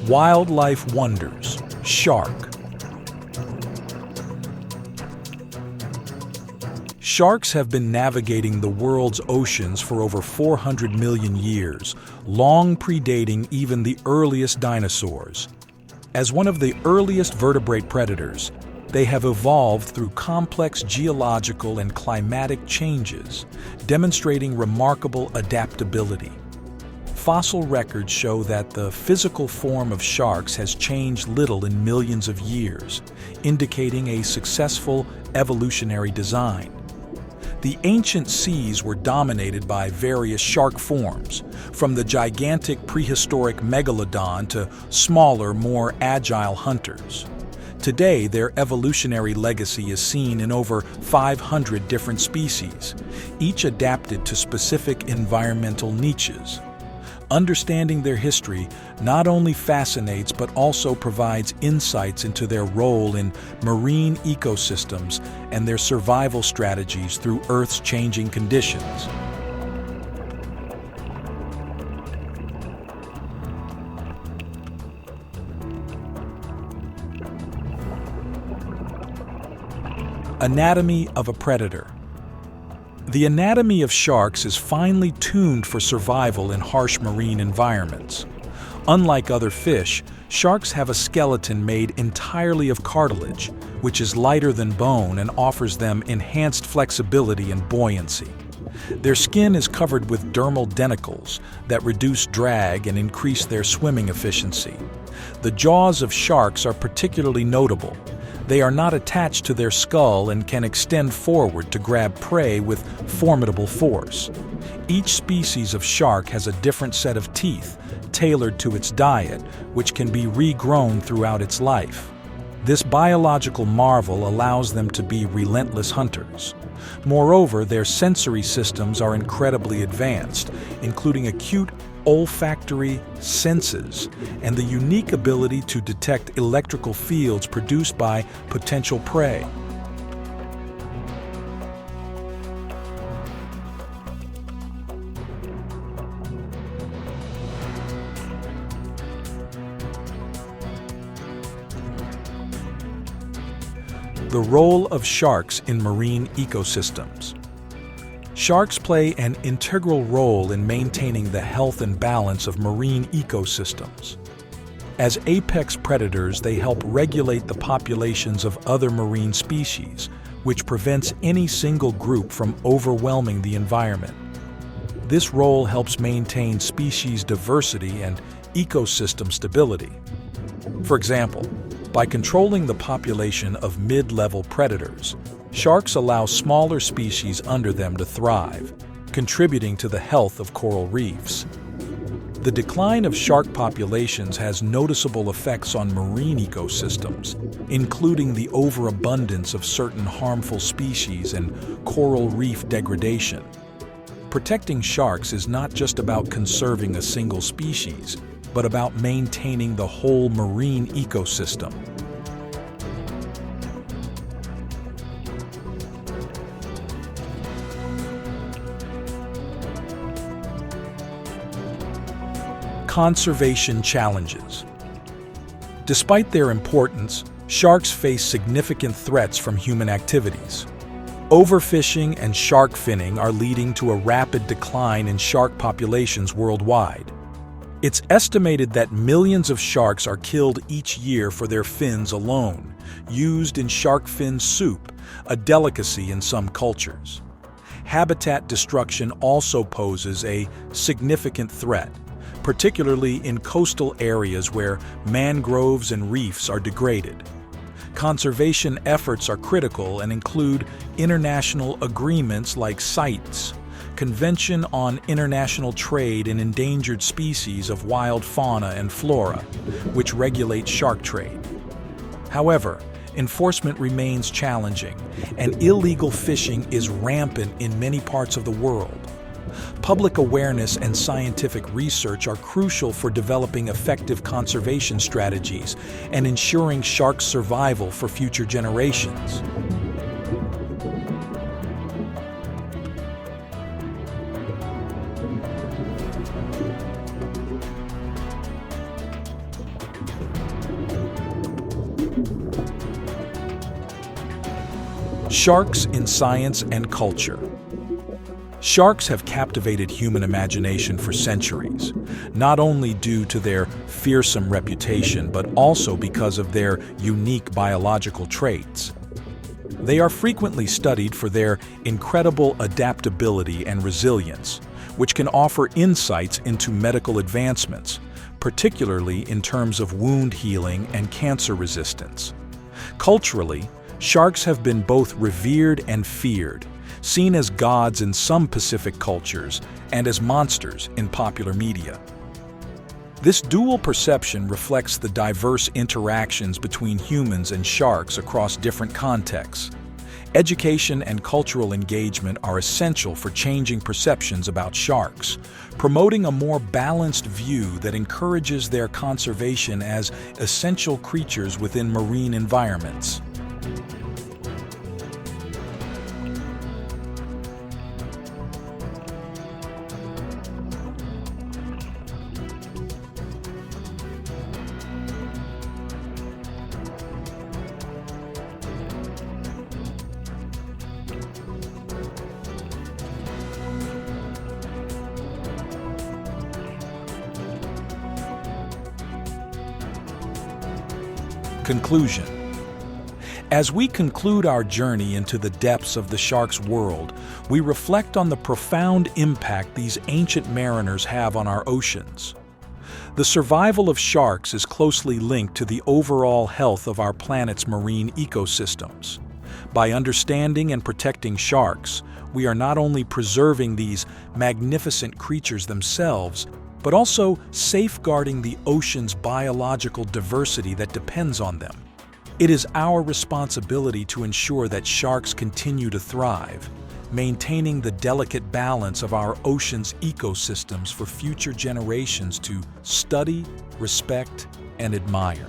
Wildlife wonders. Shark. Sharks have been navigating the world's oceans for over 400 million years, long predating even the earliest dinosaurs. As one of the earliest vertebrate predators, they have evolved through complex geological and climatic changes, demonstrating remarkable adaptability. Fossil records show that the physical form of sharks has changed little in millions of years, indicating a successful evolutionary design. The ancient seas were dominated by various shark forms, from the gigantic prehistoric megalodon to smaller, more agile hunters. Today, their evolutionary legacy is seen in over 500 different species, each adapted to specific environmental niches. Understanding their history not only fascinates but also provides insights into their role in marine ecosystems and their survival strategies through Earth's changing conditions. Anatomy of a predator. The anatomy of sharks is finely tuned for survival in harsh marine environments. Unlike other fish, sharks have a skeleton made entirely of cartilage, which is lighter than bone and offers them enhanced flexibility and buoyancy. Their skin is covered with dermal denticles that reduce drag and increase their swimming efficiency. The jaws of sharks are particularly notable. They are not attached to their skull and can extend forward to grab prey with formidable force. Each species of shark has a different set of teeth, tailored to its diet, which can be regrown throughout its life. This biological marvel allows them to be relentless hunters. Moreover, their sensory systems are incredibly advanced, including acute olfactory senses and the unique ability to detect electrical fields produced by potential prey. The role of sharks in marine ecosystems. Sharks play an integral role in maintaining the health and balance of marine ecosystems. As apex predators, they help regulate the populations of other marine species, which prevents any single group from overwhelming the environment. This role helps maintain species diversity and ecosystem stability. For example, by controlling the population of mid-level predators, sharks allow smaller species under them to thrive, contributing to the health of coral reefs. The decline of shark populations has noticeable effects on marine ecosystems, including the overabundance of certain harmful species and coral reef degradation. Protecting sharks is not just about conserving a single species, but about maintaining the whole marine ecosystem. Conservation challenges. Despite their importance, sharks face significant threats from human activities. Overfishing and shark finning are leading to a rapid decline in shark populations worldwide. It's estimated that millions of sharks are killed each year for their fins alone, used in shark fin soup, a delicacy in some cultures. Habitat destruction also poses a significant threat, particularly in coastal areas where mangroves and reefs are degraded. Conservation efforts are critical and include international agreements like CITES, Convention on International Trade in Endangered Species of Wild Fauna and Flora, which regulates shark trade. However, enforcement remains challenging, and illegal fishing is rampant in many parts of the world. Public awareness and scientific research are crucial for developing effective conservation strategies and ensuring shark survival for future generations. Sharks in science and culture. Sharks have captivated human imagination for centuries, not only due to their fearsome reputation, but also because of their unique biological traits. They are frequently studied for their incredible adaptability and resilience, which can offer insights into medical advancements, particularly in terms of wound healing and cancer resistance. Culturally, sharks have been both revered and feared, seen as gods in some Pacific cultures and as monsters in popular media. This dual perception reflects the diverse interactions between humans and sharks across different contexts. Education and cultural engagement are essential for changing perceptions about sharks, promoting a more balanced view that encourages their conservation as essential creatures within marine environments. Conclusion. As we conclude our journey into the depths of the shark's world, we reflect on the profound impact these ancient mariners have on our oceans. The survival of sharks is closely linked to the overall health of our planet's marine ecosystems. By understanding and protecting sharks, we are not only preserving these magnificent creatures themselves, but also safeguarding the ocean's biological diversity that depends on them. It is our responsibility to ensure that sharks continue to thrive, maintaining the delicate balance of our ocean's ecosystems for future generations to study, respect, and admire.